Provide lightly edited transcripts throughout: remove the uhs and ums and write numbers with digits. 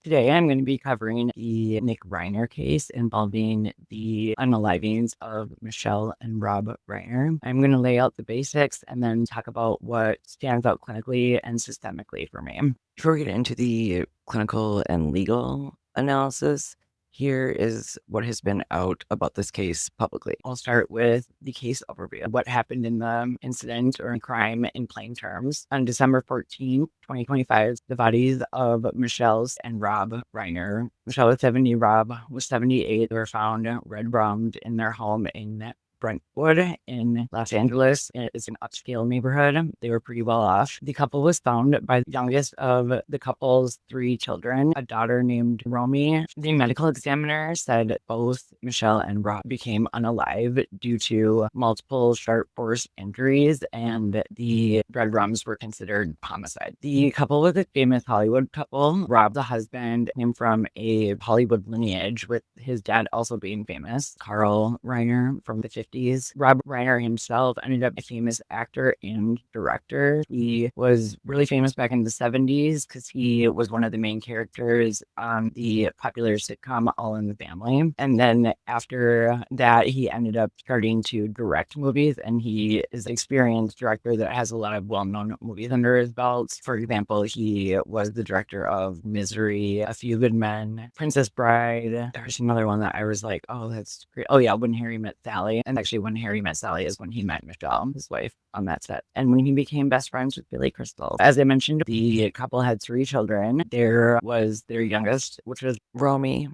Today, I'm going to be covering the Nick Reiner case involving the unalivings of Michele and Rob Reiner. I'm going to lay out the basics and then talk about what stands out clinically and systemically for me. Before we get into the clinical and legal analysis, here is what has been out about this case publicly. I'll start with the case overview. What happened in the incident or crime in plain terms. On December 14th, 2025, the bodies of Michele's and Rob Reiner. Michele was 70, Rob was 78. They were found red-rummed in their home in Brentwood in Los Angeles. It's an upscale neighborhood. They were pretty well off. The couple was found by the youngest of the couple's 3 children, a daughter named Romy. The medical examiner said both Michele and Rob became unalive due to multiple sharp force injuries, and the breadcrumbs were considered homicide. The couple was a famous Hollywood couple. Rob, the husband, came from a Hollywood lineage, with his dad also being famous, Carl Reiner from the 50s. Rob Reiner himself ended up a famous actor and director. He was really famous back in the 70s because he was one of the main characters on the popular sitcom All in the Family. And then after that, he ended up starting to direct movies, and he is an experienced director that has a lot of well-known movies under his belt. For example, he was the director of Misery, A Few Good Men, Princess Bride. There's another one that I was like, oh, that's great. Oh yeah, When Harry Met Sally. And actually, When Harry Met Sally is when he met Michele, his wife, on that set. And when he became best friends with Billy Crystal. As I mentioned, the couple had 3 children. There was their youngest, which was Romy,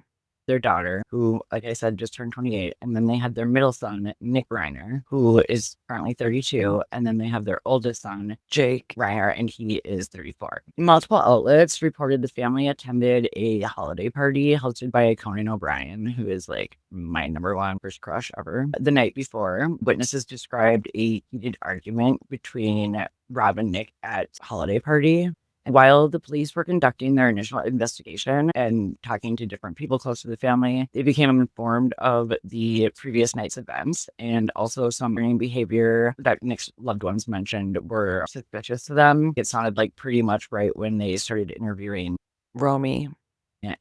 their daughter, who, like I said, just turned 28. And then they had their middle son, Nick Reiner, who is currently 32. And then they have their oldest son, Jake Reiner, and he is 34. Multiple outlets reported the family attended a holiday party hosted by Conan O'Brien, who is like my number one first crush ever. The night before, witnesses described a heated argument between Rob and Nick at a holiday party. While the police were conducting their initial investigation and talking to different people close to the family, they became informed of the previous night's events, and also some behavior that Nick's loved ones mentioned were suspicious to them. It sounded like pretty much right when they started interviewing Romy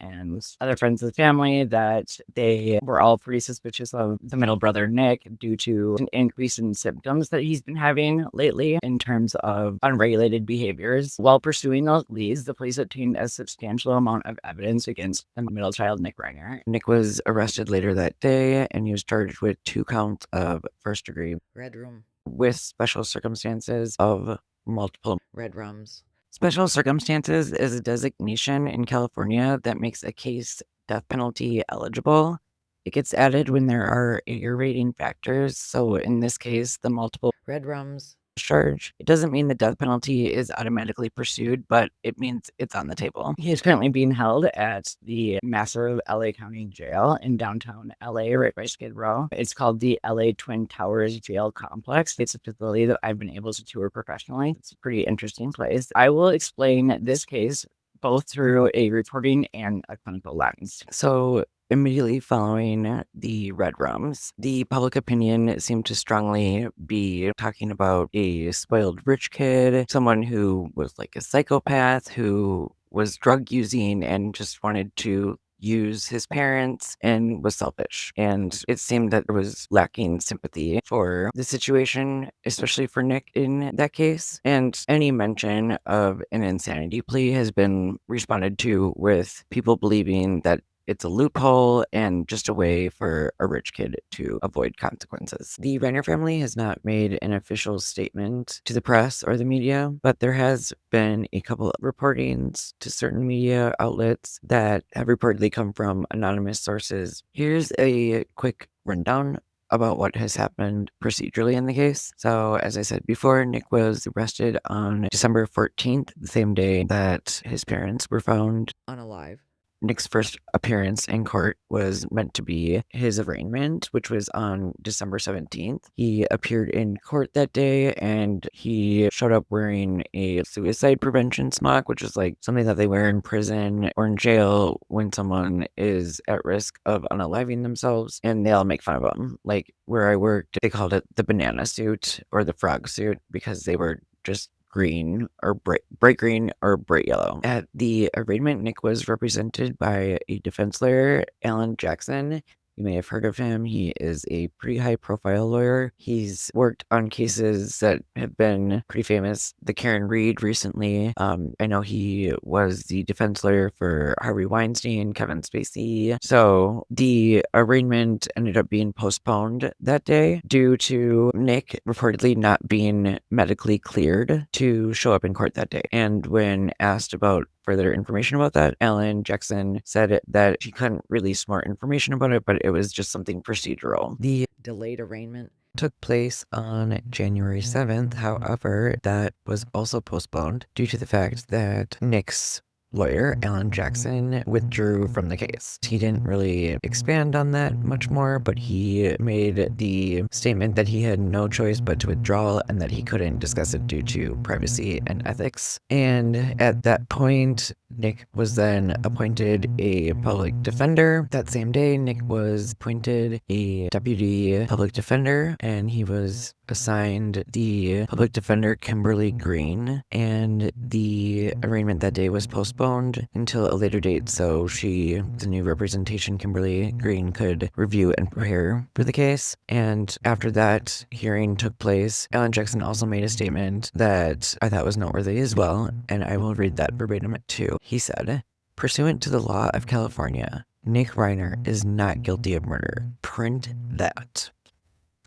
and other friends of the family that they were all pretty suspicious of the middle brother Nick due to an increase in symptoms that he's been having lately in terms of unregulated behaviors. While pursuing those leads, the police obtained a substantial amount of evidence against the middle child, Nick Reiner. Nick was arrested later that day, and he was charged with 2 counts of first-degree red room with special circumstances of multiple red rums. Special circumstances is a designation in California that makes a case death penalty eligible. It gets added when there are aggravating factors. So in this case, the multiple red rums charge. It doesn't mean the death penalty is automatically pursued, but it means it's on the table. He is currently being held at the massive LA County Jail in downtown LA, right by Skid Row. It's called the LA Twin Towers Jail Complex. It's a facility that I've been able to tour professionally. It's a pretty interesting place. I will explain this case both through a reporting and a clinical lens. So immediately following the red rums, the public opinion seemed to strongly be talking about a spoiled rich kid, someone who was like a psychopath, who was drug using and just wanted to use his parents and was selfish. And it seemed that there was lacking sympathy for the situation, especially for Nick in that case. And any mention of an insanity plea has been responded to with people believing that it's a loophole and just a way for a rich kid to avoid consequences. The Reiner family has not made an official statement to the press or the media, but there has been a couple of reportings to certain media outlets that have reportedly come from anonymous sources. Here's a quick rundown about what has happened procedurally in the case. So, as I said before, Nick was arrested on December 14th, the same day that his parents were found unalive. Nick's first appearance in court was meant to be his arraignment, which was on December 17th. He appeared in court that day, and he showed up wearing a suicide prevention smock, which is like something that they wear in prison or in jail when someone is at risk of unaliving themselves, and they all make fun of him. Like where I worked, they called it the banana suit or the frog suit because they were just green or bright green or bright yellow. At the arraignment, Nick was represented by a defense lawyer, Alan Jackson. You may have heard of him. He is a pretty high-profile lawyer. He's worked on cases that have been pretty famous. The Karen Reed recently. I know he was the defense lawyer for Harvey Weinstein, Kevin Spacey. So the arraignment ended up being postponed that day due to Nick reportedly not being medically cleared to show up in court that day. And when asked about further information about that, Alan Jackson said that she couldn't release more information about it, but it was just something procedural. The delayed arraignment took place on January 7th. However, that was also postponed due to the fact that Nick's lawyer, Alan Jackson, withdrew from the case. He didn't really expand on that much more, but he made the statement that he had no choice but to withdraw and that he couldn't discuss it due to privacy and ethics. And at that point, Nick was then appointed a public defender. That same day, Nick was appointed a deputy public defender, and he was assigned the public defender Kimberly Green, and the arraignment that day was postponed until a later date so the new representation, Kimberly Green, could review and prepare for the case. And after that hearing took place, Alan Jackson also made a statement that I thought was noteworthy as well, and I will read that verbatim too. He said, "Pursuant to the law of California, Nick Reiner is not guilty of murder. Print that."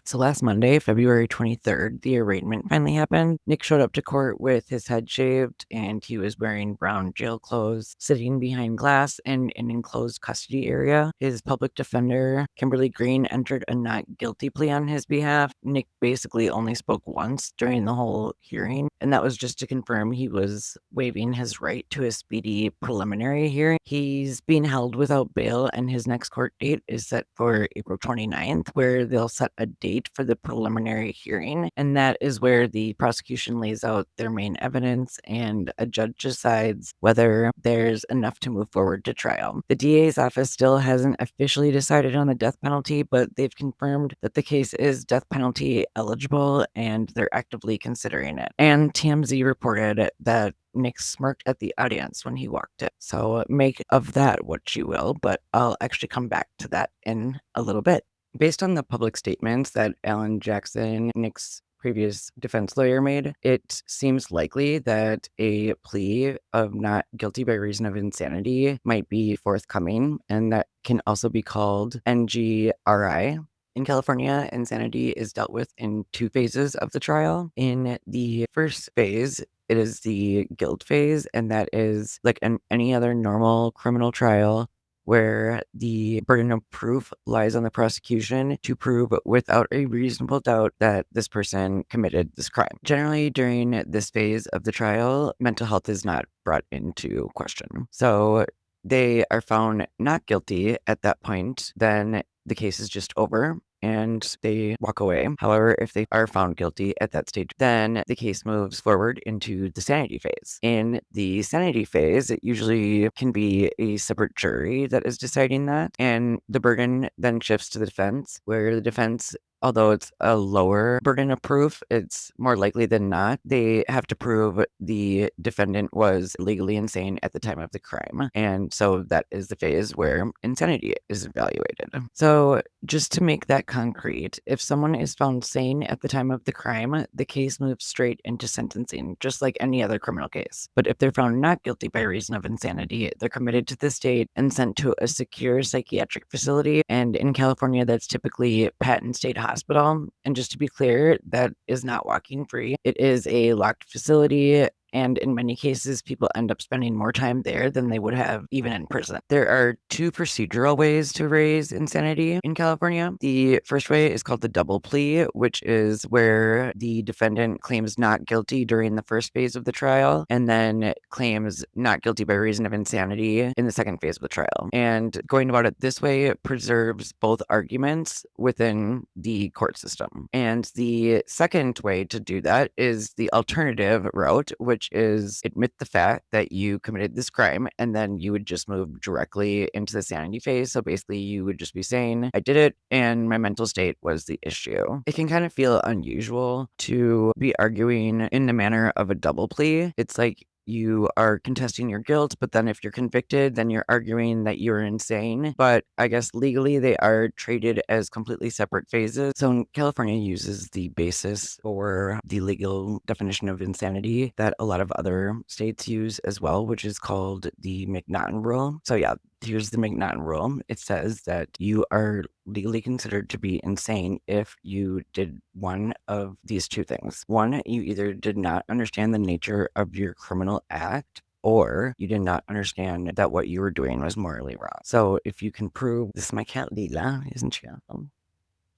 So last Monday, February 23rd, the arraignment finally happened. Nick showed up to court with his head shaved, and he was wearing brown jail clothes, sitting behind glass in an enclosed custody area. His public defender, Kimberly Green, entered a not guilty plea on his behalf. Nick basically only spoke once during the whole hearing, and that was just to confirm he was waiving his right to a speedy preliminary hearing. He's being held without bail, and his next court date is set for April 29th, where they'll set a date for the preliminary hearing, and that is where the prosecution lays out their main evidence and a judge decides whether there's enough to move forward to trial. The DA's office still hasn't officially decided on the death penalty, but they've confirmed that the case is death penalty eligible and they're actively considering it. And TMZ reported that Nick smirked at the audience when he walked in. So make of that what you will, but I'll actually come back to that in a little bit. Based on the public statements that Alan Jackson, Nick's previous defense lawyer, made, it seems likely that a plea of not guilty by reason of insanity might be forthcoming, and that can also be called NGRI. In California, insanity is dealt with in two phases of the trial. In the first phase, it is the guilt phase, and that is like any other normal criminal trial, where the burden of proof lies on the prosecution to prove without a reasonable doubt that this person committed this crime. Generally, during this phase of the trial, mental health is not brought into question. So they are found not guilty at that point, then the case is just over and they walk away. However, if they are found guilty at that stage, then the case moves forward into the sanity phase. In the sanity phase, it usually can be a separate jury that is deciding that, and the burden then shifts to the defense, where the defense, although it's a lower burden of proof, it's more likely than not they have to prove the defendant was legally insane at the time of the crime. And so that is the phase where insanity is evaluated. So just to make that concrete, if someone is found sane at the time of the crime, the case moves straight into sentencing, just like any other criminal case. But if they're found not guilty by reason of insanity, they're committed to the state and sent to a secure psychiatric facility. And in California, that's typically Patton State Hospital. And just to be clear, that is not walking free. It is a locked facility. And in many cases, people end up spending more time there than they would have even in prison. There are two procedural ways to raise insanity in California. The first way is called the double plea, which is where the defendant claims not guilty during the first phase of the trial and then claims not guilty by reason of insanity in the second phase of the trial. And going about it this way preserves both arguments within the court system. And the second way to do that is the alternative route, which which is admit the fact that you committed this crime, and then you would just move directly into the sanity phase. So basically, you would just be saying, I did it, and my mental state was the issue. It can kind of feel unusual to be arguing in the manner of a double plea. It's like you are contesting your guilt, but then if you're convicted, then you're arguing that you're insane. But I guess legally they are treated as completely separate phases. So California uses the basis for the legal definition of insanity that a lot of other states use as well, which is called the McNaughton rule. So yeah, here's the McNaughton rule. It says that you are legally considered to be insane if you did one of these two things. One, you either did not understand the nature of your criminal act, or you did not understand that what you were doing was morally wrong. So if you can prove, this is my cat Lila, isn't she awesome?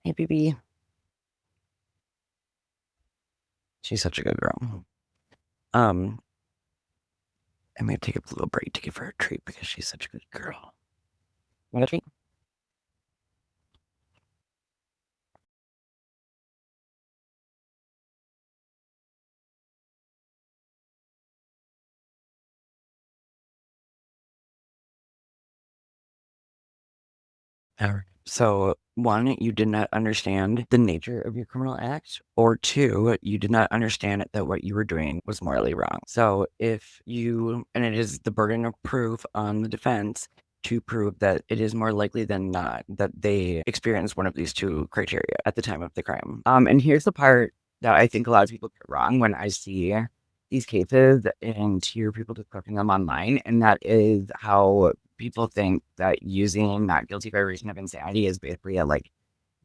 Hey, baby. She's such a good girl. I may take a little break to give her a treat because she's such a good girl. Want a treat? So, one, you did not understand the nature of your criminal act, or two, you did not understand that what you were doing was morally wrong. So, if you, and it is the burden of proof on the defense to prove that it is more likely than not that they experienced one of these two criteria at the time of the crime. And here's the part that I think a lot of people get wrong when I see these cases and hear people discussing them online, and that is how people think that using not guilty by reason of insanity is basically a like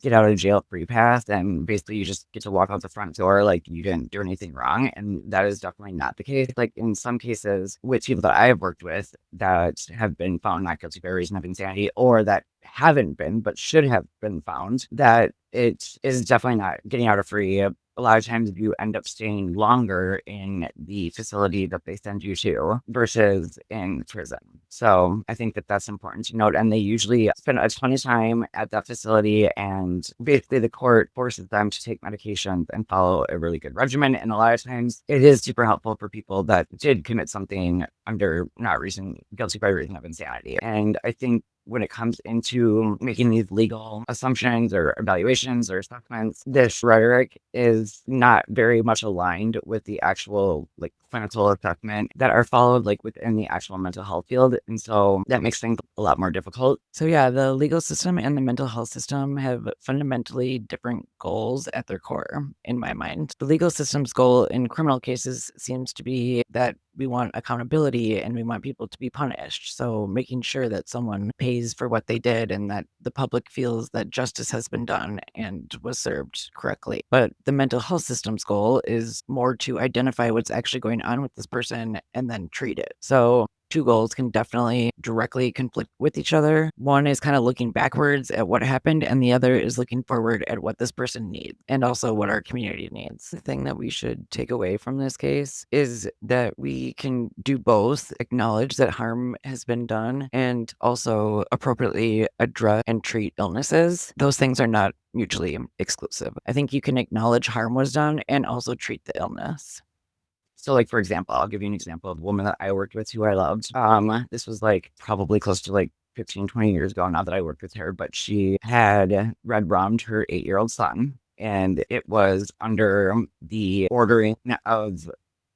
get out of jail free pass, and basically you just get to walk out the front door like you didn't do anything wrong. And that is definitely not the case. Like in some cases with people that I have worked with that have been found not guilty by reason of insanity, or that haven't been but should have been found, that it is definitely not getting out of free. A lot of times you end up staying longer in the facility that they send you to versus in prison. So I think that that's important to note. And they usually spend a ton of time at that facility, and basically the court forces them to take medications and follow a really good regimen. And a lot of times it is super helpful for people that did commit something under not reason, guilty by reason of insanity. And I think when it comes into making these legal assumptions or evaluations or assessments, this rhetoric is not very much aligned with the actual like clinical assessment that are followed like within the actual mental health field. And so that makes things a lot more difficult. So yeah, the legal system and the mental health system have fundamentally different goals at their core, in my mind. The legal system's goal in criminal cases seems to be that we want accountability and we want people to be punished. So making sure that someone pays for what they did and that the public feels that justice has been done and was served correctly. But the mental health system's goal is more to identify what's actually going on with this person and then treat it. So two goals can definitely directly conflict with each other. One is kind of looking backwards at what happened, and the other is looking forward at what this person needs and also what our community needs. The thing that we should take away from this case is that we can do both, acknowledge that harm has been done and also appropriately address and treat illnesses. Those things are not mutually exclusive. I think you can acknowledge harm was done and also treat the illness. So, like, for example, I'll give you an example of a woman that I worked with who I loved. This was like probably close to like 15, 20 years ago now that I worked with her, but she had red rummed her 8-year-old son, and it was under the ordering of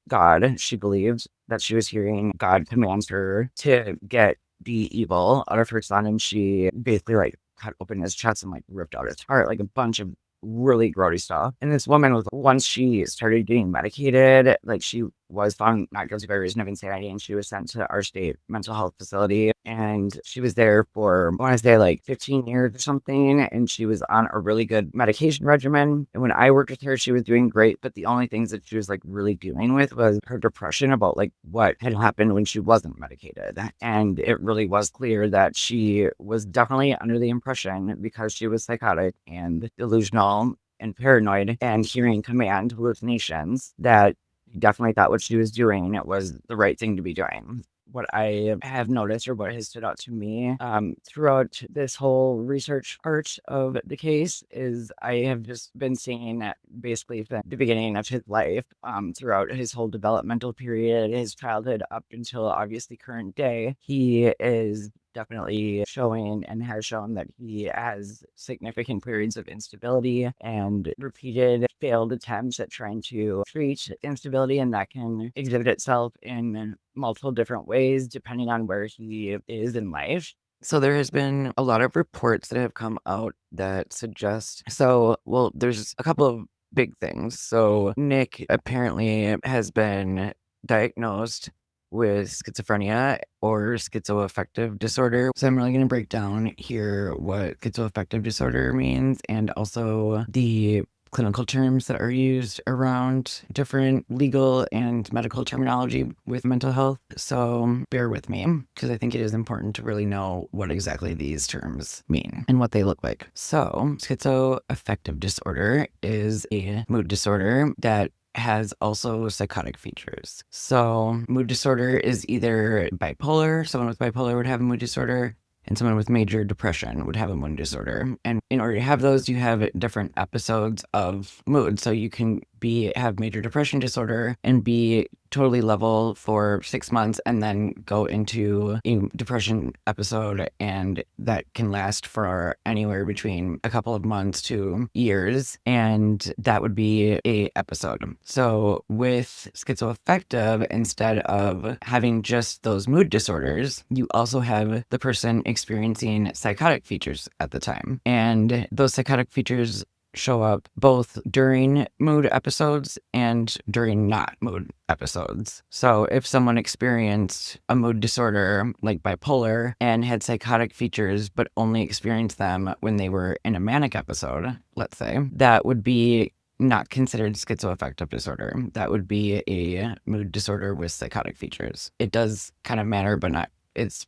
God. She believed that she was hearing God command her to get the evil out of her son, and she basically like cut open his chest and like ripped out his heart, like a bunch of really grody stuff. And this woman was, once she started getting medicated, like she was found not guilty by reason of insanity, and she was sent to our state mental health facility, and she was there for I want to say like 15 years or something, and she was on a really good medication regimen. And when I worked with her, she was doing great, but the only things that she was like really dealing with was her depression about like what had happened when she wasn't medicated. And it really was clear that she was definitely under the impression, because she was psychotic and delusional and paranoid and hearing command hallucinations, that definitely thought what she was doing was the right thing to be doing. what I have noticed or what has stood out to me throughout this whole research part of the case is I have just been seeing that basically from the beginning of his life, throughout his whole developmental period, his childhood up until obviously current day, he is definitely showing and has shown that he has significant periods of instability and repeated failed attempts at trying to treat instability, and that can exhibit itself in multiple different ways depending on where he is in life. So there has been a lot of reports that have come out that suggest there's a couple of big things. So Nick apparently has been diagnosed with schizophrenia or schizoaffective disorder. So I'm really going to break down here what schizoaffective disorder means and also the clinical terms that are used around different legal and medical terminology with mental health. So bear with me because I think it is important to really know what exactly these terms mean and what they look like. So schizoaffective disorder is a mood disorder that has also psychotic features. So mood disorder is either bipolar, someone with bipolar would have a mood disorder, and someone with major depression would have a mood disorder. And in order to have those, you have different episodes of mood. So you can have major depression disorder and be totally level for 6 months and then go into a depression episode, and that can last for anywhere between a couple of months to years, and that would be a episode. So with schizoaffective, instead of having just those mood disorders, you also have the person experiencing psychotic features at the time, and those psychotic features show up both during mood episodes and during not mood episodes. So if someone experienced a mood disorder like bipolar and had psychotic features but only experienced them when they were in a manic episode, let's say, that would be not considered schizoaffective disorder. That would be a mood disorder with psychotic features. It does kind of matter, but not, it's,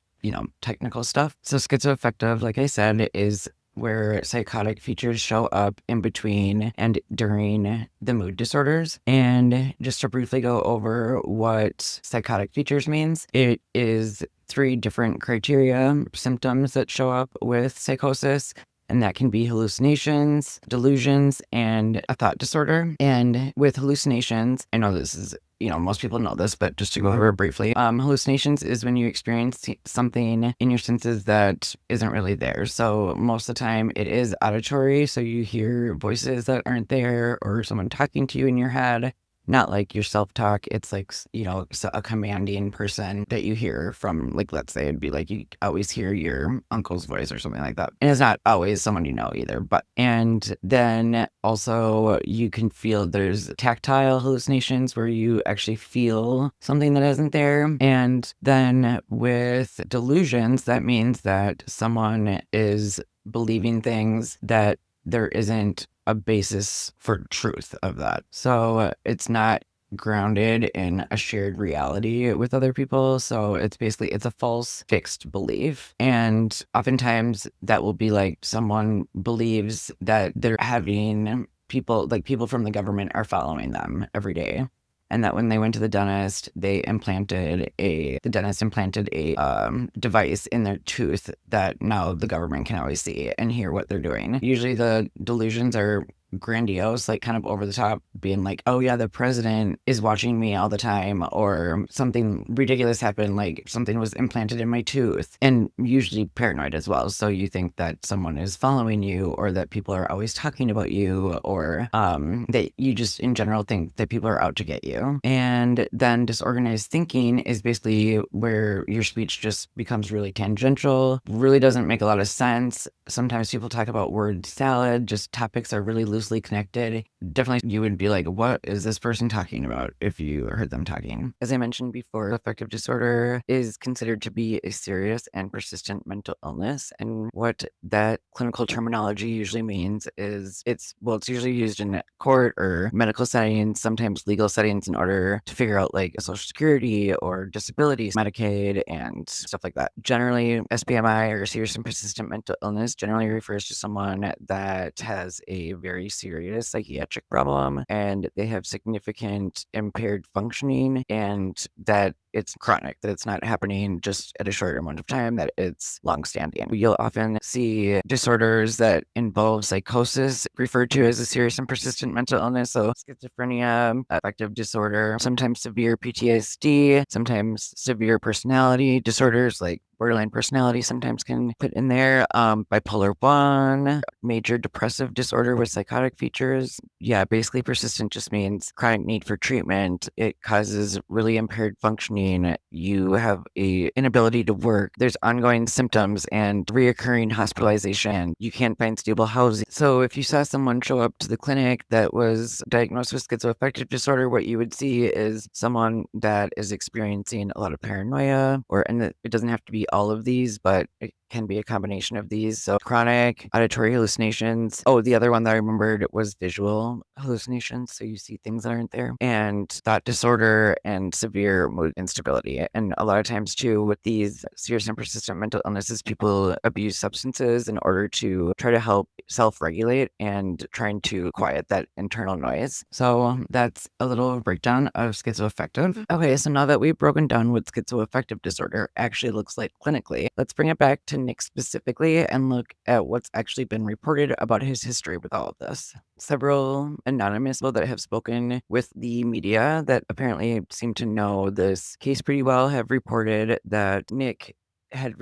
technical stuff. So schizoaffective, like I said, is where psychotic features show up in between and during the mood disorders. And just to briefly go over what psychotic features means, it is 3 different criteria, symptoms that show up with psychosis. And that can be hallucinations, delusions, and a thought disorder. And with hallucinations, I know this is, most people know this, but just to go over it briefly, hallucinations is when you experience something in your senses that isn't really there. So most of the time it is auditory. So you hear voices that aren't there or someone talking to you in your head. Not like your self-talk. It's like, a commanding person that you hear from, like, let's say it'd be like you always hear your uncle's voice or something like that. And it's not always someone either. And then also you can feel there's tactile hallucinations where you actually feel something that isn't there. And then with delusions, that means that someone is believing things that there isn't a basis for truth of that. So it's not grounded in a shared reality with other people. So it's a false fixed belief. And oftentimes that will be like someone believes that they're having people from the government are following them every day. And that when they went to the dentist, the dentist implanted a device in their tooth that now the government can always see and hear what they're doing. Usually the delusions are grandiose, like kind of over the top, being like, oh yeah, the president is watching me all the time, or something ridiculous happened, like something was implanted in my tooth, and usually paranoid as well. So you think that someone is following you, or that people are always talking about you, or that you just in general think that people are out to get you. And then disorganized thinking is basically where your speech just becomes really tangential, really doesn't make a lot of sense. Sometimes people talk about word salad, just topics are really loosely connected. Definitely you would be like, what is this person talking about if you heard them talking? As I mentioned before, affective disorder is considered to be a serious and persistent mental illness. And what that clinical terminology usually means is it's usually used in court or medical settings, sometimes legal settings, in order to figure out like Social Security or disability, Medicaid, and stuff like that. Generally, SPMI, or serious and persistent mental illness, generally refers to someone that has a very serious psychiatric neurologic problem, and they have significant impaired functioning, and that it's chronic, that it's not happening just at a short amount of time, that it's longstanding. You'll often see disorders that involve psychosis referred to as a serious and persistent mental illness. So schizophrenia, affective disorder, sometimes severe PTSD, sometimes severe personality disorders like borderline personality sometimes can put in there. Bipolar 1, major depressive disorder with psychotic features. Yeah, basically persistent just means chronic need for treatment. It causes really impaired functioning. You have a inability to work. There's ongoing symptoms and reoccurring hospitalization. You can't find stable housing. So if you saw someone show up to the clinic that was diagnosed with schizoaffective disorder, what you would see is someone that is experiencing a lot of paranoia, and it doesn't have to be all of these, but it can be a combination of these. So chronic auditory hallucinations. Oh, the other one that I remembered was visual hallucinations. So you see things that aren't there, and thought disorder and severe mood instability. And a lot of times too, with these serious and persistent mental illnesses, people abuse substances in order to try to help self-regulate and trying to quiet that internal noise. So that's a little breakdown of schizoaffective. Okay, so now that we've broken down what schizoaffective disorder actually looks like clinically, let's bring it back to Nick specifically and look at what's actually been reported about his history with all of this. Several anonymous people that have spoken with the media that apparently seem to know this case pretty well have reported that Nick had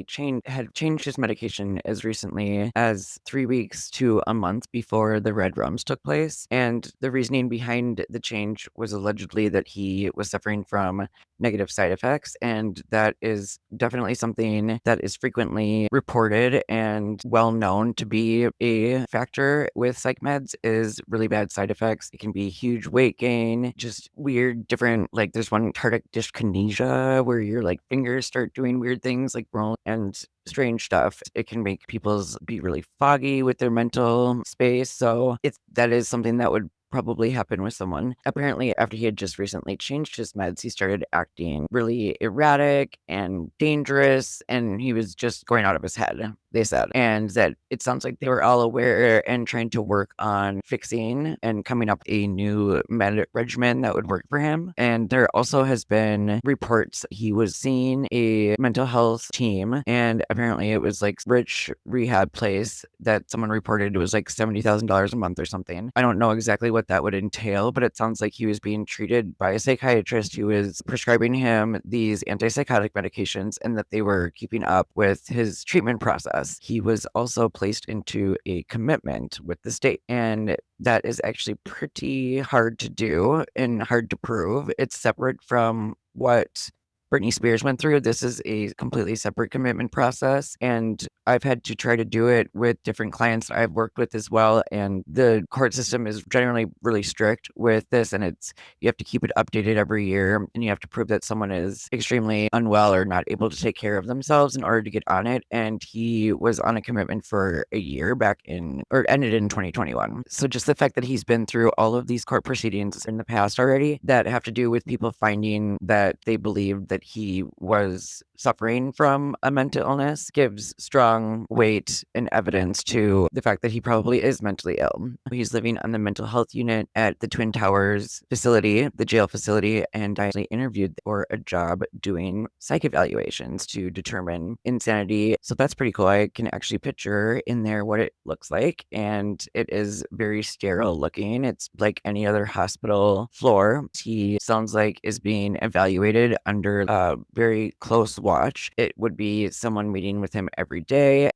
changed his medication as recently as 3 weeks to a month before the red rums took place. And the reasoning behind the change was allegedly that he was suffering from negative side effects. And that is definitely something that is frequently reported and well known to be a factor with psych meds is really bad side effects. It can be huge weight gain, just weird, different, like there's one tardic dyskinesia where your like fingers start doing weird things like roll and strange stuff. It can make people's be really foggy with their mental space. So that is something that would probably happen with someone. Apparently, after he had just recently changed his meds, he started acting really erratic and dangerous, and he was just going out of his head, they said. And that it sounds like they were all aware and trying to work on fixing and coming up a new med regimen that would work for him. And there also has been reports he was seeing a mental health team, and apparently it was like rich rehab place that someone reported it was like $70,000 a month or something. I don't know exactly what that would entail, but it sounds like he was being treated by a psychiatrist who was prescribing him these antipsychotic medications and that they were keeping up with his treatment process. He was also placed into a commitment with the state, and that is actually pretty hard to do and hard to prove. It's separate from what Britney Spears went through. This is a completely separate commitment process, and I've had to try to do it with different clients I've worked with as well. And the court system is generally really strict with this, and you have to keep it updated every year, and you have to prove that someone is extremely unwell or not able to take care of themselves in order to get on it. And he was on a commitment for a year ended in 2021. So just the fact that he's been through all of these court proceedings in the past already that have to do with people finding that they believe that he was suffering from a mental illness gives strong weight and evidence to the fact that he probably is mentally ill. He's living on the mental health unit at the Twin Towers facility, the jail facility, and I actually interviewed for a job doing psych evaluations to determine insanity. So that's pretty cool. I can actually picture in there what it looks like, and it is very sterile looking. It's like any other hospital floor. He sounds like is being evaluated under very close watch. It would be someone meeting with him every day.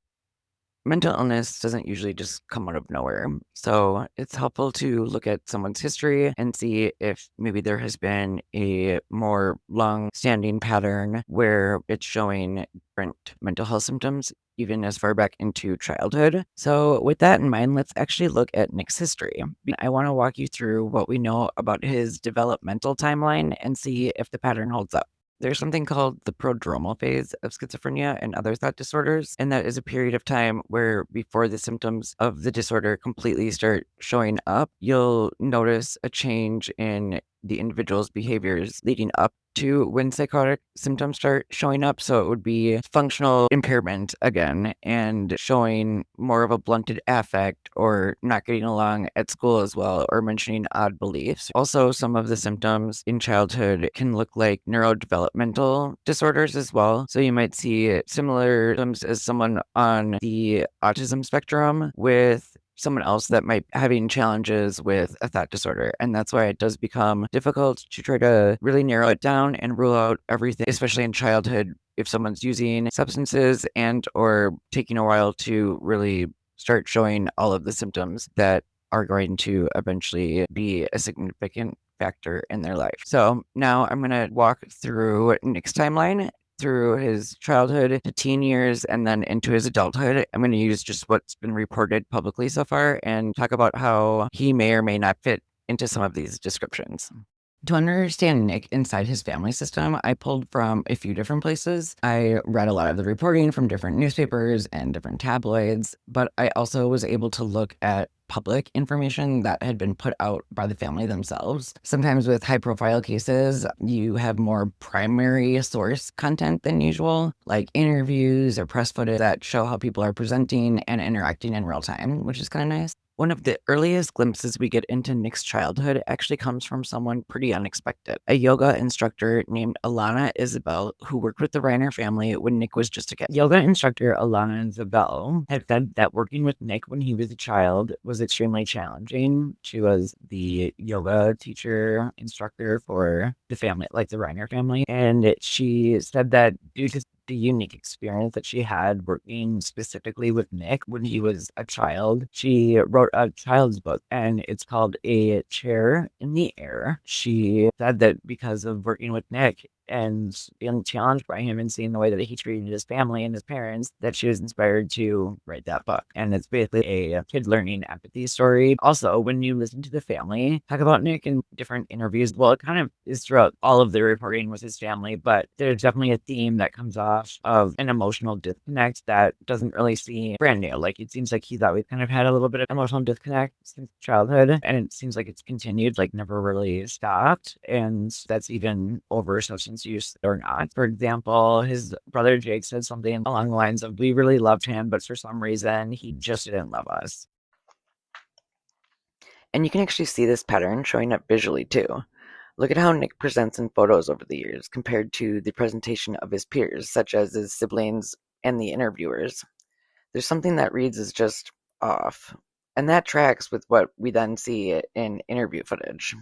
Mental illness doesn't usually just come out of nowhere. So it's helpful to look at someone's history and see if maybe there has been a more long-standing pattern where it's showing different mental health symptoms, even as far back into childhood. So with that in mind, let's actually look at Nick's history. I want to walk you through what we know about his developmental timeline and see if the pattern holds up. There's something called the prodromal phase of schizophrenia and other thought disorders, and that is a period of time where before the symptoms of the disorder completely start showing up, you'll notice a change in the individual's behaviors leading up to when psychotic symptoms start showing up. So it would be functional impairment again, and showing more of a blunted affect, or not getting along at school as well, or mentioning odd beliefs. Also, some of the symptoms in childhood can look like neurodevelopmental disorders as well. So you might see similar symptoms as someone on the autism spectrum with someone else that might be having challenges with a thought disorder. And that's why it does become difficult to try to really narrow it down and rule out everything, especially in childhood, if someone's using substances and or taking a while to really start showing all of the symptoms that are going to eventually be a significant factor in their life. So now I'm going to walk through Nick's timeline through his childhood to teen years and then into his adulthood. I'm going to use just what's been reported publicly so far and talk about how he may or may not fit into some of these descriptions. To understand Nick inside his family system, I pulled from a few different places. I read a lot of the reporting from different newspapers and different tabloids, but I also was able to look at public information that had been put out by the family themselves. Sometimes with high profile cases, you have more primary source content than usual, like interviews or press footage that show how people are presenting and interacting in real time, which is kind of nice. One of the earliest glimpses we get into Nick's childhood actually comes from someone pretty unexpected. A yoga instructor named Alana Isabel, who worked with the Reiner family when Nick was just a kid. Yoga instructor Alana Isabel had said that working with Nick when he was a child was extremely challenging. She was the yoga teacher instructor for the family, like the Reiner family. And she said that due to the unique experience that she had working specifically with Nick when he was a child, she wrote a child's book, and it's called A Chair in the Air. She said that because of working with Nick and being challenged by him and seeing the way that he treated his family and his parents, that she was inspired to write that book. And it's basically a kid learning empathy story. Also, when you listen to the family talk about Nick in different interviews, well, it kind of is throughout all of the reporting with his family, but there's definitely a theme that comes off of an emotional disconnect that doesn't really seem brand new. Like, it seems like he's always kind of had a little bit of emotional disconnect since childhood, and it seems like it's continued, like never really stopped. And that's even over substance use or not. For example, his brother Jake said something along the lines of, "We really loved him, but for some reason, he just didn't love us." And you can actually see this pattern showing up visually too. Look at how Nick presents in photos over the years compared to the presentation of his peers, such as his siblings and the interviewers. There's something that reads as just off, and that tracks with what we then see in interview footage.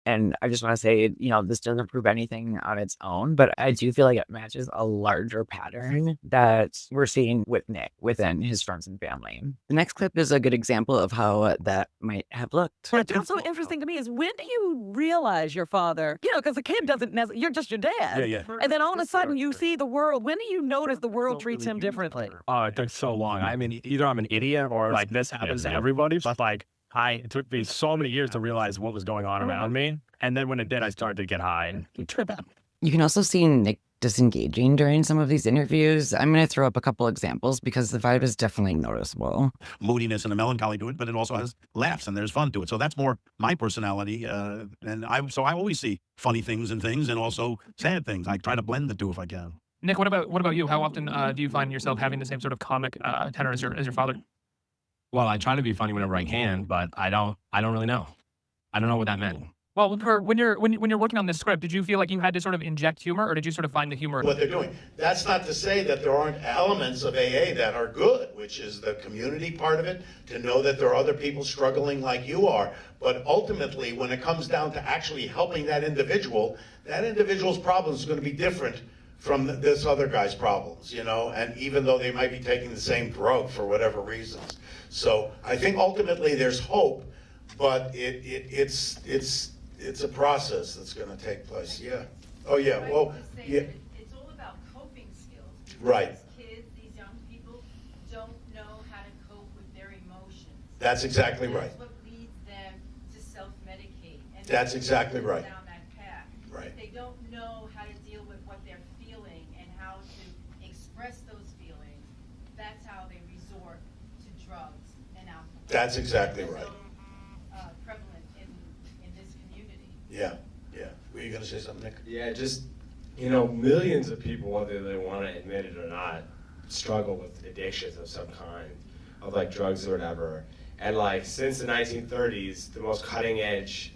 And I just want to say, this doesn't prove anything on its own, but I do feel like it matches a larger pattern that we're seeing with Nick within his friends and family. The next clip is a good example of how that might have looked. What's so interesting to me is, when do you realize your father, because the kid doesn't necessarily, you're just your dad. Yeah. And then all of a sudden you see the world. When do you notice the world treats him differently? Oh, it took so long. I mean, either I'm an idiot or like this happens to everybody, but like it took me so many years to realize what was going on around me. And then when it did, I started to get high and trip out. You can also see Nick disengaging during some of these interviews. I'm going to throw up a couple examples because the vibe is definitely noticeable. Moodiness and a melancholy to it, but it also has laughs and there's fun to it. So that's more my personality. And I always see funny things and also sad things. I try to blend the two if I can. Nick, what about you? How often do you find yourself having the same sort of comic tenor as your father? Well, I try to be funny whenever I can, but I don't really know. I don't know what that meant. Well, when you're working on this script, did you feel like you had to sort of inject humor, or did you sort of find the humor? What they're doing. That's not to say that there aren't elements of AA that are good, which is the community part of it, to know that there are other people struggling like you are. But ultimately, when it comes down to actually helping that individual's problems is going to be different from this other guy's problems, and even though they might be taking the same drug for whatever reasons. So I think ultimately there's hope, but it's a process that's going to take place. Yeah. Oh yeah. Well, yeah. It's all about coping skills. Right. These kids, these young people, don't know how to cope with their emotions. That's exactly right. That's what leads them to self-medicate. And That's exactly right. Down that path. Right. If they don't know how to deal with what they're feeling and how to express those feelings, that's how they resort to drugs and alcohol. That's exactly right. Prevalent in this community. Yeah, yeah. Were you going to say something, Nick? Yeah, just, millions of people, whether they want to admit it or not, struggle with addictions of some kind, of like drugs or whatever. And like since the 1930s, the most cutting edge,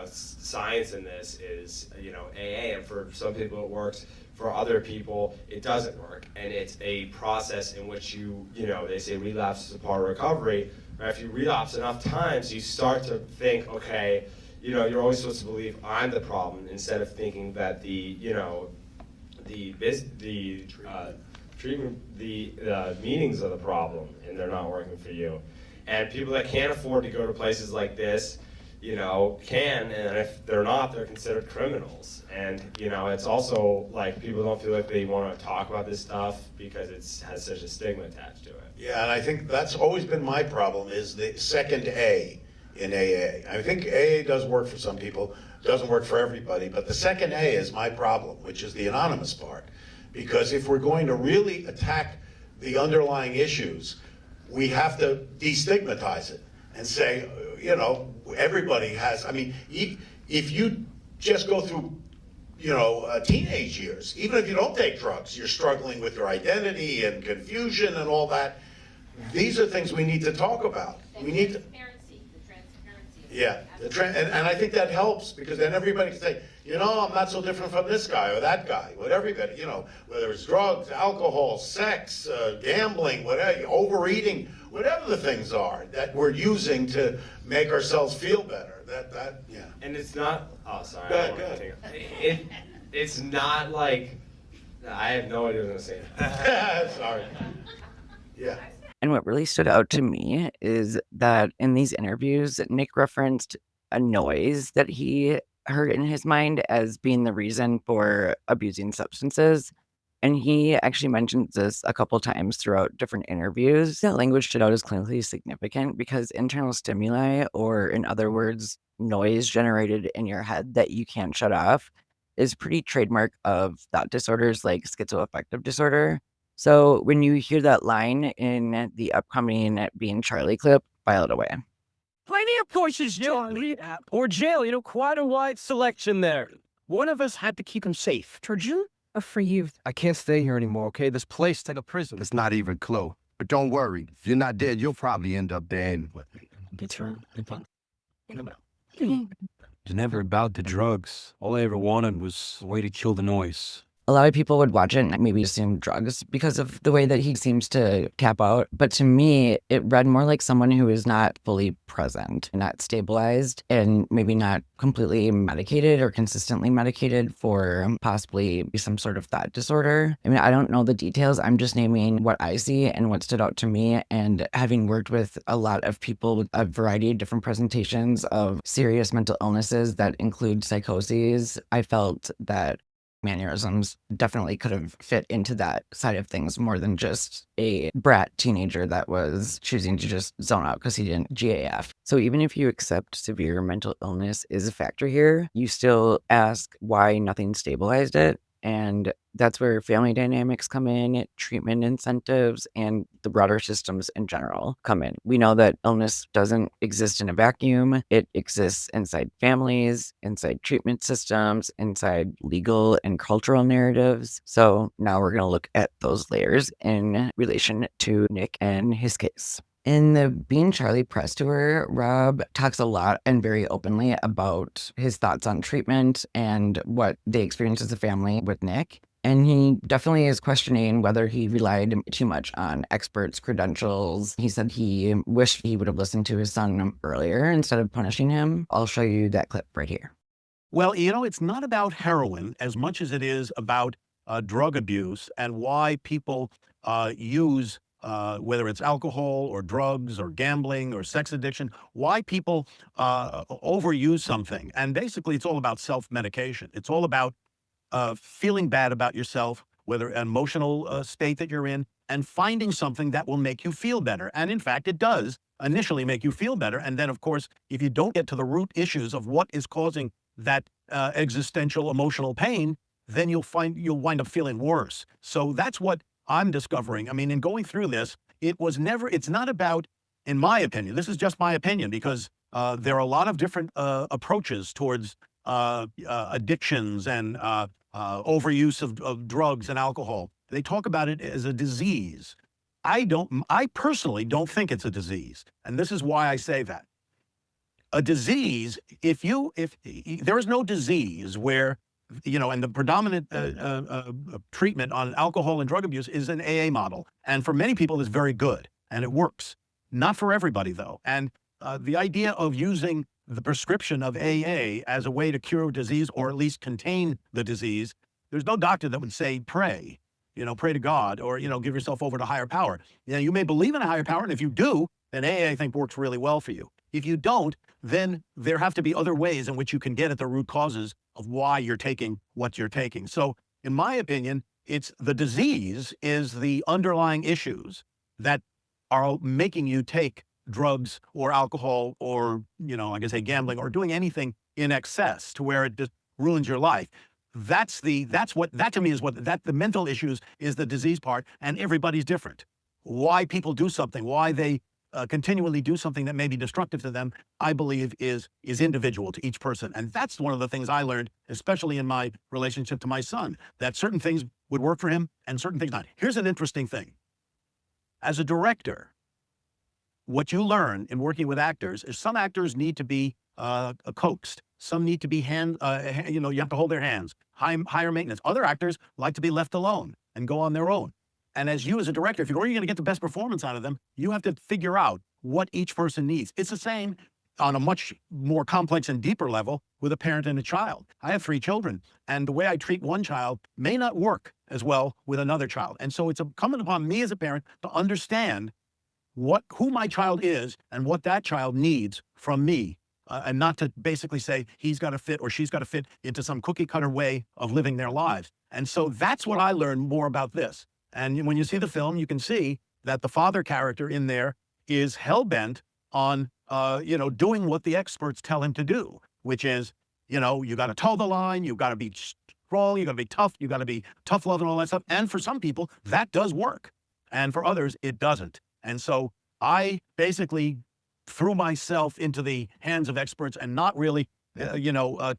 science in this is, AA. And for some people it works. For other people, it doesn't work. And it's a process in which they say relapse is a part of recovery. Right? If you relapse enough times, you start to think, okay, you're always supposed to believe I'm the problem instead of thinking that the treatment, the meanings of the problem, and they're not working for you. And people that can't afford to go to places like this, can, and if they're not, they're considered criminals. And, it's also like people don't feel like they want to talk about this stuff because it has such a stigma attached to it. Yeah, and I think that's always been my problem, is the second A in AA. I think AA does work for some people, doesn't work for everybody, but the second A is my problem, which is the anonymous part. Because if we're going to really attack the underlying issues, we have to destigmatize it and say, everybody has, if you just go through, teenage years, even if you don't take drugs, you're struggling with your identity and confusion and all that. These are things we need to talk about. We need to. The transparency. Yeah, and I think that helps, because then everybody can say, I'm not so different from this guy or that guy. Whatever, whether it's drugs, alcohol, sex, gambling, whatever, overeating, whatever the things are that we're using to make ourselves feel better. Yeah. And it's not. Oh, sorry. Go ahead. It's not like. I have no idea what I'm saying. Sorry. Yeah. And what really stood out to me is that in these interviews, Nick referenced a noise that he heard in his mind as being the reason for abusing substances. And he actually mentions this a couple times throughout different interviews. That language stood out as clinically significant because internal stimuli, or in other words, noise generated in your head that you can't shut off, is pretty trademark of thought disorders like schizoaffective disorder. So when you hear that line in the upcoming Being Charlie clip, file it away. Plenty of choices, Charlie, or jail, quite a wide selection there. One of us had to keep him safe. Turgeon? For you. I can't stay here anymore, okay? This place is like a prison. It's not even close. But don't worry. If you're not dead, you'll probably end up there anyway. It's never about the drugs. All I ever wanted was a way to kill the noise. A lot of people would watch it and maybe assume drugs because of the way that he seems to tap out. But to me, it read more like someone who is not fully present, not stabilized, and maybe not completely medicated or consistently medicated for possibly some sort of thought disorder. I don't know the details. I'm just naming what I see and what stood out to me. And having worked with a lot of people with a variety of different presentations of serious mental illnesses that include psychoses, I felt that mannerisms definitely could have fit into that side of things more than just a brat teenager that was choosing to just zone out because he didn't GAF. So even if you accept severe mental illness is a factor here, you still ask why nothing stabilized it. And that's where family dynamics come in, treatment incentives, and the broader systems in general come in. We know that illness doesn't exist in a vacuum. It exists inside families, inside treatment systems, inside legal and cultural narratives. So now we're going to look at those layers in relation to Nick and his case. In the Being Charlie press tour, Rob talks a lot and very openly about his thoughts on treatment and what they experienced as a family with Nick. And he definitely is questioning whether he relied too much on experts' credentials. He said he wished he would have listened to his son earlier instead of punishing him. I'll show you that clip right here. Well, it's not about heroin as much as it is about drug abuse and why people use whether it's alcohol or drugs or gambling or sex addiction, why people overuse something. And basically, it's all about self-medication. It's all about feeling bad about yourself, whether an emotional state that you're in, and finding something that will make you feel better. And in fact, it does initially make you feel better. And then, of course, if you don't get to the root issues of what is causing that existential emotional pain, then you'll wind up feeling worse. So that's what I'm discovering. In going through this, it's not about, in my opinion, this is just my opinion, because there are a lot of different approaches towards addictions and overuse of drugs and alcohol. They talk about it as a disease. I personally don't think it's a disease. And this is why I say that. A disease, if there is no disease where, and the predominant treatment on alcohol and drug abuse is an AA model. And for many people, it's very good and it works. Not for everybody, though. And the idea of using the prescription of AA as a way to cure disease or at least contain the disease, there's no doctor that would say, pray to God or, give yourself over to higher power. You may believe in a higher power. And if you do, then AA, I think, works really well for you. If you don't, then there have to be other ways in which you can get at the root causes of why you're taking what you're taking. So in my opinion, it's the disease is the underlying issues that are making you take drugs or alcohol or, like I say, gambling or doing anything in excess to where it just ruins your life. That to me is the mental issues is the disease part, and everybody's different. Why people do something, why they continually do something that may be destructive to them, I believe is individual to each person. And that's one of the things I learned, especially in my relationship to my son, that certain things would work for him and certain things not. Here's an interesting thing. As a director, what you learn in working with actors is some actors need to be coaxed. Some need to be you have to hold their hands, higher maintenance. Other actors like to be left alone and go on their own. And as a director, if you're going to get the best performance out of them, you have to figure out what each person needs. It's the same on a much more complex and deeper level with a parent and a child. I have 3 children, and the way I treat one child may not work as well with another child. And so it's incumbent upon me as a parent to understand who my child is and what that child needs from me. And not to basically say he's got to fit or she's got to fit into some cookie cutter way of living their lives. And so that's what I learned more about this. And when you see the film, you can see that the father character in there is hell-bent on, doing what the experts tell him to do, which is, you got to toe the line, you got to be strong, you got to be tough, you got to be tough love and all that stuff. And for some people, that does work. And for others, it doesn't. And so I basically threw myself into the hands of experts and not really,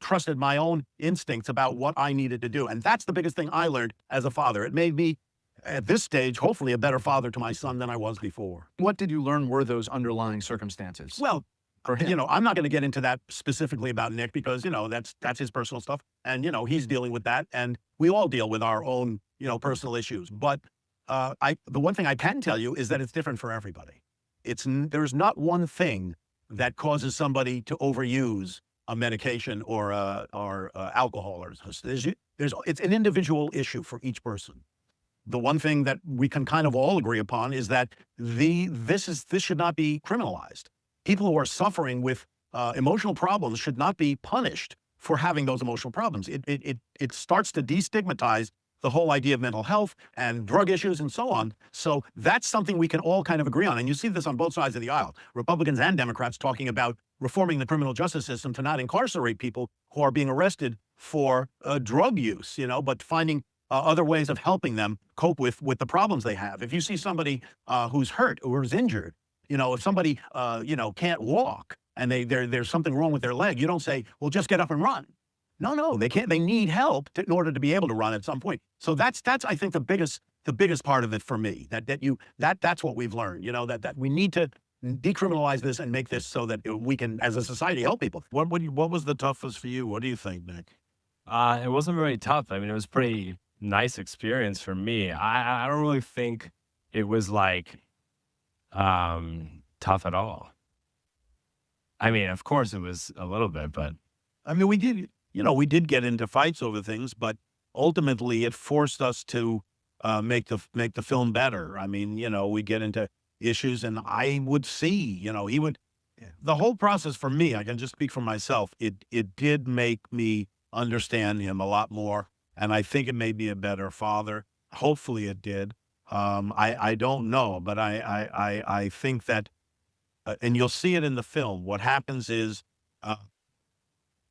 trusted my own instincts about what I needed to do. And that's the biggest thing I learned as a father. It made me, at this stage, hopefully a better father to my son than I was before. What did you learn were those underlying circumstances? Well, for him? I'm not going to get into that specifically about Nick because, that's his personal stuff. And, he's dealing with that. And we all deal with our own, personal issues. But the one thing I can tell you is that it's different for everybody. There's not one thing that causes somebody to overuse a medication or alcohol. It's an individual issue for each person. The one thing that we can kind of all agree upon is that this should not be criminalized. People who are suffering with emotional problems should not be punished for having those emotional problems. It starts to destigmatize the whole idea of mental health and drug issues and so on. So that's something we can all kind of agree on. And you see this on both sides of the aisle, Republicans and Democrats talking about reforming the criminal justice system to not incarcerate people who are being arrested for drug use, but finding other ways of helping them cope with the problems they have. If you see somebody who's hurt or is injured, if somebody, can't walk and there's something wrong with their leg, you don't say, well, just get up and run. No, they can't. They need help in order to be able to run at some point. So that's I think the biggest part of it for me. That's what we've learned. That we need to decriminalize this and make this so that we can, as a society, help people. What was the toughest for you? What do you think, Nick? It wasn't very tough. I mean, it was pretty nice experience for me. I don't really think it was like tough at all. I mean, of course it was a little bit, but I mean, we did get into fights over things, but ultimately it forced us to make the film better. I mean, we get into issues, and I would see, the whole process for me, I can just speak for myself, it did make me understand him a lot more, and I think it made me a better father. Hopefully it did. I don't know, but I think that, and you'll see it in the film, what happens is,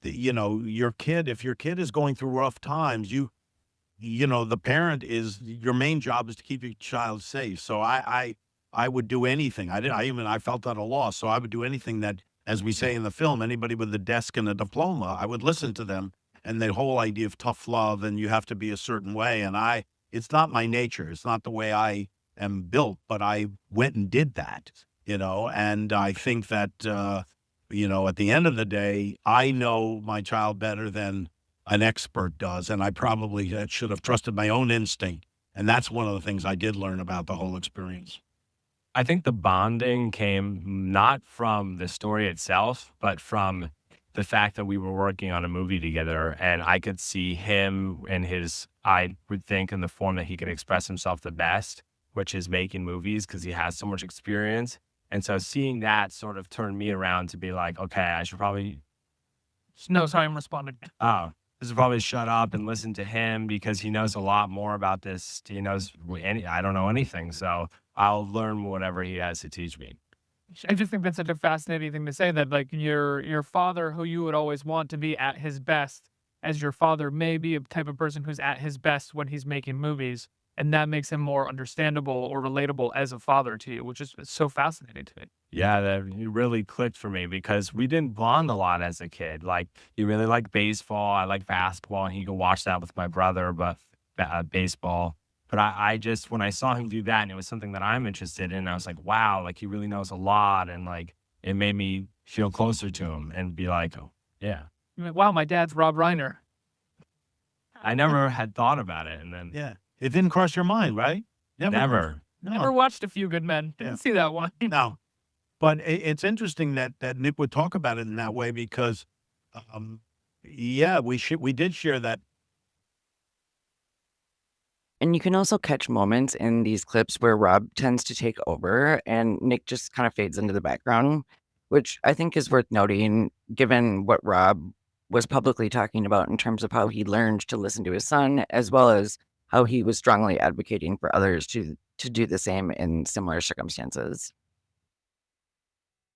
your kid, if your kid is going through rough times, the parent your main job is to keep your child safe. So I would do anything. I felt at a loss. So I would do anything that as we say in the film, anybody with a desk and a diploma, I would listen to them. And the whole idea of tough love and you have to be a certain way. And it's not my nature. It's not the way I am built, but I went and did that, and I think that, at the end of the day, I know my child better than an expert does. And I probably should have trusted my own instinct. And that's one of the things I did learn about the whole experience. I think the bonding came not from the story itself, but from the fact that we were working on a movie together, and I could see him and I would think, in the form that he could express himself the best, which is making movies, because he has so much experience. And so seeing that sort of turned me around to be like, okay, I should probably, No, sorry, I'm responding. I should probably shut up and listen to him, because he knows a lot more about this. He knows I don't know anything. So I'll learn whatever he has to teach me. I just think that's such a fascinating thing to say, that like your father, who you would always want to be at his best as your father, may be a type of person who's at his best when he's making movies, and that makes him more understandable or relatable as a father to you, which is so fascinating to me. Yeah, that really clicked for me, because we didn't bond a lot as a kid. Like, he really liked baseball. I like basketball, and he could watch that with my brother, but baseball. But I just, when I saw him do that, and it was something that I'm interested in, I was like, wow, like, he really knows a lot. And like, it made me feel closer to him and be like, oh, yeah. You're like, wow, my dad's Rob Reiner. I never had thought about it. And then, Yeah. It didn't cross your mind, right? never. No. Never watched A Few Good Men. Didn't see that one. No. But it's interesting that Nick would talk about it in that way, because, we did share that. And you can also catch moments in these clips where Rob tends to take over and Nick just kind of fades into the background, which I think is worth noting, given what Rob was publicly talking about in terms of how he learned to listen to his son, as well as how he was strongly advocating for others to do the same in similar circumstances.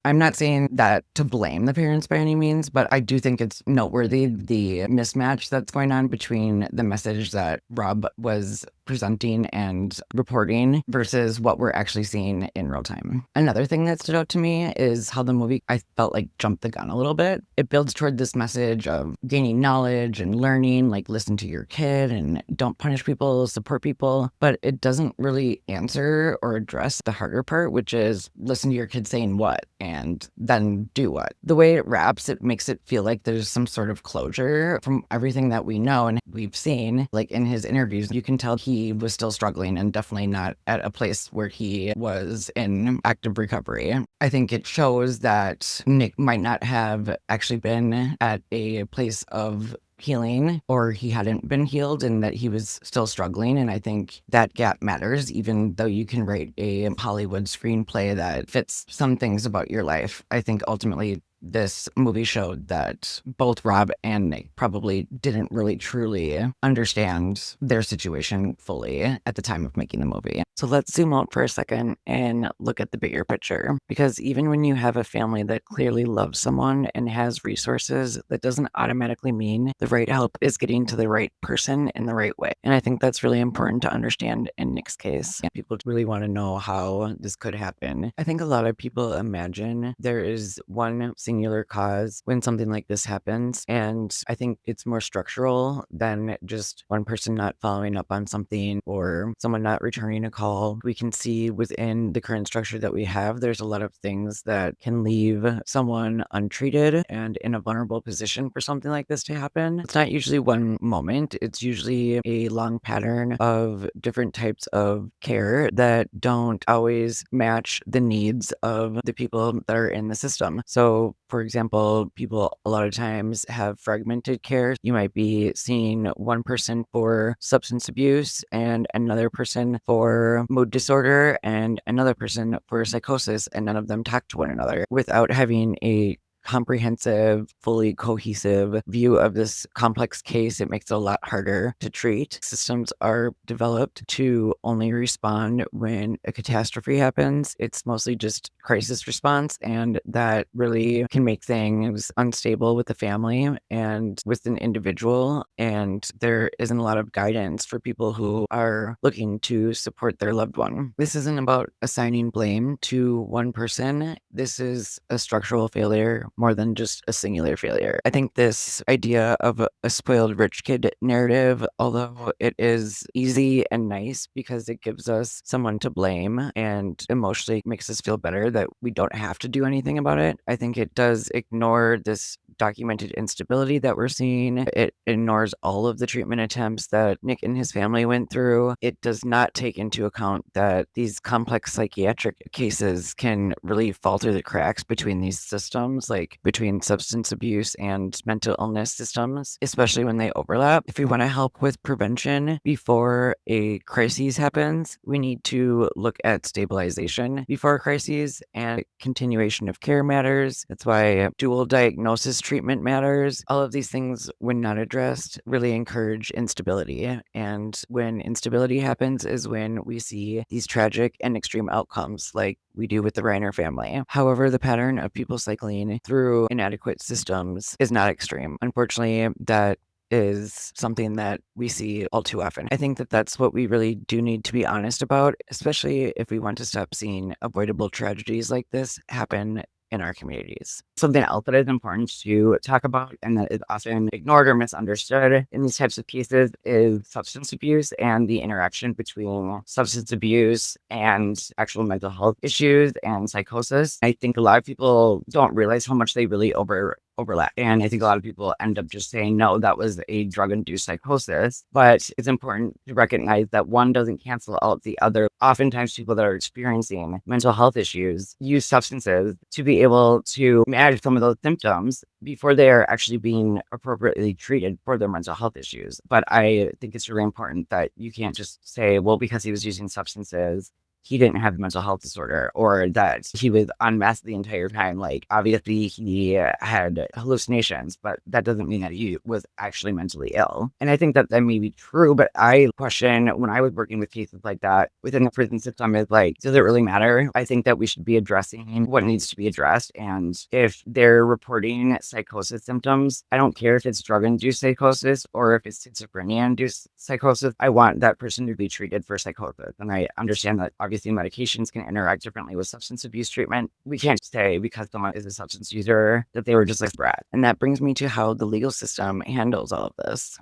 I'm not saying that to blame the parents by any means, but I do think it's noteworthy, the mismatch that's going on between the message that Rob was presenting and reporting versus what we're actually seeing in real time. Another thing that stood out to me is how the movie, I felt like, jumped the gun a little bit. It builds toward this message of gaining knowledge and learning, like listen to your kid and don't punish people, support people, but it doesn't really answer or address the harder part, which is listen to your kid saying what and then do what. The way it wraps, it makes it feel like there's some sort of closure from everything that we know and we've seen. Like in his interviews, you can tell he was still struggling and definitely not at a place where he was in active recovery. I think it shows that Nick might not have actually been at a place of healing, or he hadn't been healed, and that he was still struggling. And I think that gap matters, even though you can write a Hollywood screenplay that fits some things about your life. I think ultimately this movie showed that both Rob and Nick probably didn't really truly understand their situation fully at the time of making the movie. So let's zoom out for a second and look at the bigger picture. Because even when you have a family that clearly loves someone and has resources, that doesn't automatically mean the right help is getting to the right person in the right way. And I think that's really important to understand in Nick's case. People really want to know how this could happen. I think a lot of people imagine there is one singular cause when something like this happens. And I think it's more structural than just one person not following up on something or someone not returning a call. We can see within the current structure that we have, there's a lot of things that can leave someone untreated and in a vulnerable position for something like this to happen. It's not usually one moment. It's usually a long pattern of different types of care that don't always match the needs of the people that are in the system. So for example, people a lot of times have fragmented care. You might be seeing one person for substance abuse and another person for mood disorder and another person for psychosis, and none of them talk to one another without having a comprehensive, fully cohesive view of this complex case, it makes it a lot harder to treat. Systems are developed to only respond when a catastrophe happens. It's mostly just crisis response, and that really can make things unstable with the family and with an individual. And there isn't a lot of guidance for people who are looking to support their loved one. This isn't about assigning blame to one person. This is a structural failure more than just a singular failure. I think this idea of a spoiled rich kid narrative, although it is easy and nice because it gives us someone to blame and emotionally makes us feel better that we don't have to do anything about it, I think it does ignore this documented instability that we're seeing. It ignores all of the treatment attempts that Nick and his family went through. It does not take into account that these complex psychiatric cases can really fall through the cracks between these systems, like between substance abuse and mental illness systems, especially when they overlap. If we want to help with prevention before a crisis happens, we need to look at stabilization before crises, and continuation of care matters. That's why dual diagnosis treatment matters. All of these things, when not addressed, really encourage instability. And when instability happens is when we see these tragic and extreme outcomes like we do with the Reiner family. However, the pattern of people cycling through inadequate systems is not extreme. Unfortunately, that is something that we see all too often. I think that that's what we really do need to be honest about, especially if we want to stop seeing avoidable tragedies like this happen in our communities. Something else that is important to talk about and that is often ignored or misunderstood in these types of cases is substance abuse and the interaction between substance abuse and actual mental health issues and psychosis. I think a lot of people don't realize how much they really overlap. And I think a lot of people end up just saying, no, that was a drug-induced psychosis. But it's important to recognize that one doesn't cancel out the other. Oftentimes, people that are experiencing mental health issues use substances to be able to manage some of those symptoms before they are actually being appropriately treated for their mental health issues. But I think it's really important that you can't just say, well, because he was using substances, he didn't have a mental health disorder, or that he was on meth the entire time. Like, obviously he had hallucinations, but that doesn't mean that he was actually mentally ill. And I think that that may be true, but I question, when I was working with cases like that within the prison system, is like, does it really matter? I think that we should be addressing what needs to be addressed. And if they're reporting psychosis symptoms, I don't care if it's drug-induced psychosis or if it's schizophrenia-induced psychosis. I want that person to be treated for psychosis. And I understand that obviously medications can interact differently with substance abuse treatment. We can't say because someone is a substance user that they were just like brat. And that brings me to how the legal system handles all of this.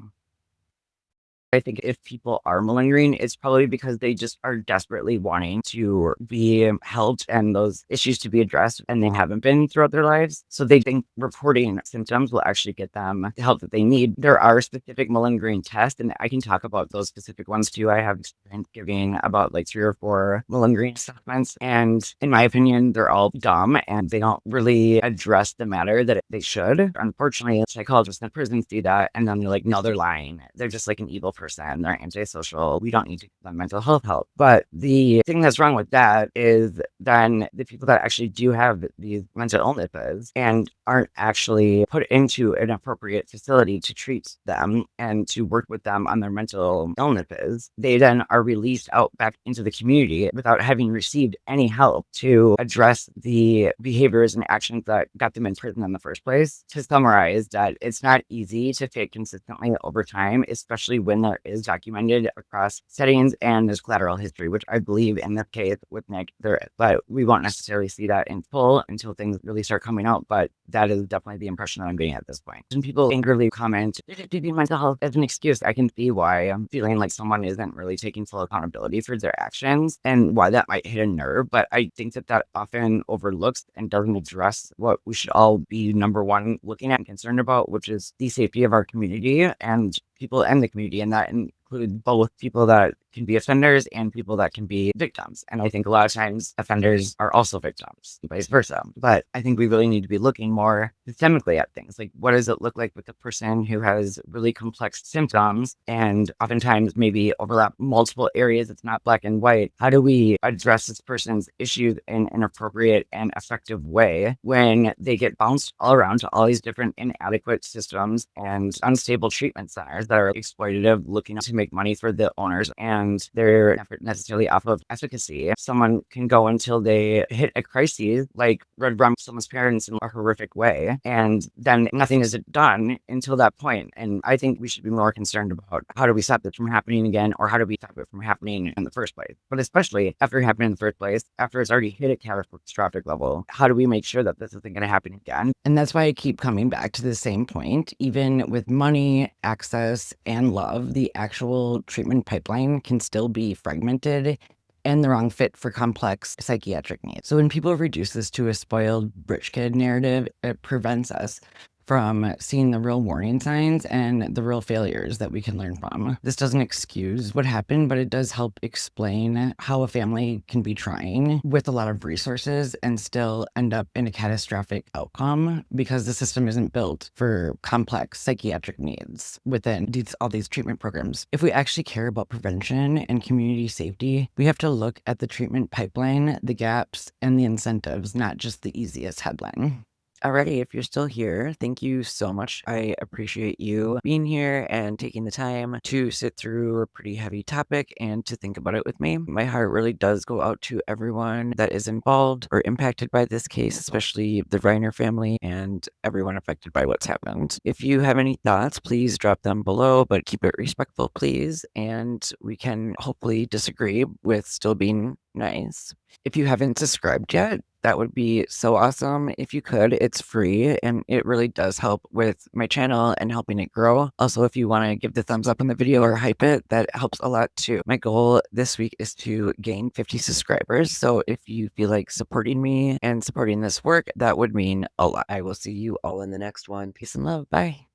I think if people are malingering, it's probably because they just are desperately wanting to be helped and those issues to be addressed, and they haven't been throughout their lives. So they think reporting symptoms will actually get them the help that they need. There are specific malingering tests, and I can talk about those specific ones too. I have experience giving about like 3 or 4 malingering assessments, and in my opinion, they're all dumb and they don't really address the matter that they should. Unfortunately, psychologists in prisons do that, and then they're like, no, they're lying. They're just like an evil person. They're antisocial. We don't need to give them mental health help. But the thing that's wrong with that is then the people that actually do have these mental illnesses and aren't actually put into an appropriate facility to treat them and to work with them on their mental illnesses, they then are released out back into the community without having received any help to address the behaviors and actions that got them in prison in the first place. To summarize, that it's not easy to fit consistently over time, especially when there is documented across settings and there's collateral history, which I believe in this case with Nick there is. But we won't necessarily see that in full until things really start coming out. But that is definitely the impression that I'm getting at this point. When people angrily comment, "Using mental health as an excuse," I can see why I'm feeling like someone isn't really taking full accountability for their actions and why that might hit a nerve. But I think that that often overlooks and doesn't address what we should all be number one looking at and concerned about, which is the safety of our community and people in the community. And that includes both people that can be offenders and people that can be victims. And I think a lot of times offenders are also victims, vice versa. But I think we really need to be looking more systemically at things. Like, what does it look like with a person who has really complex symptoms and oftentimes maybe overlap multiple areas? It's not black and white. How do we address this person's issues in an appropriate and effective way when they get bounced all around to all these different inadequate systems and unstable treatment centers that are exploitative, looking to make money for the owners, and they're not necessarily off of efficacy? Someone can go until they hit a crisis, like red rum someone's parents in a horrific way, and then nothing is done until that point. And I think we should be more concerned about how do we stop this from happening again, or how do we stop it from happening in the first place? But especially after it happened in the first place, after it's already hit a catastrophic level, how do we make sure that this isn't going to happen again? And that's why I keep coming back to the same point. Even with money, access, and love, the actual treatment pipeline can still be fragmented and the wrong fit for complex psychiatric needs. So when people reduce this to a spoiled rich kid narrative, it prevents us from seeing the real warning signs and the real failures that we can learn from. This doesn't excuse what happened, but it does help explain how a family can be trying with a lot of resources and still end up in a catastrophic outcome because the system isn't built for complex psychiatric needs within all these treatment programs. If we actually care about prevention and community safety, we have to look at the treatment pipeline, the gaps, and the incentives, not just the easiest headline. Alrighty, if you're still here, thank you so much. I appreciate you being here and taking the time to sit through a pretty heavy topic and to think about it with me. My heart really does go out to everyone that is involved or impacted by this case, especially the Reiner family and everyone affected by what's happened. If you have any thoughts, please drop them below, but keep it respectful, please. And we can hopefully disagree with still being nice. If you haven't subscribed yet, that would be so awesome. If you could, it's free and it really does help with my channel and helping it grow. Also, if you want to give the thumbs up on the video or hype it, that helps a lot too. My goal this week is to gain 50 subscribers. So if you feel like supporting me and supporting this work, that would mean a lot. I will see you all in the next one. Peace and love. Bye.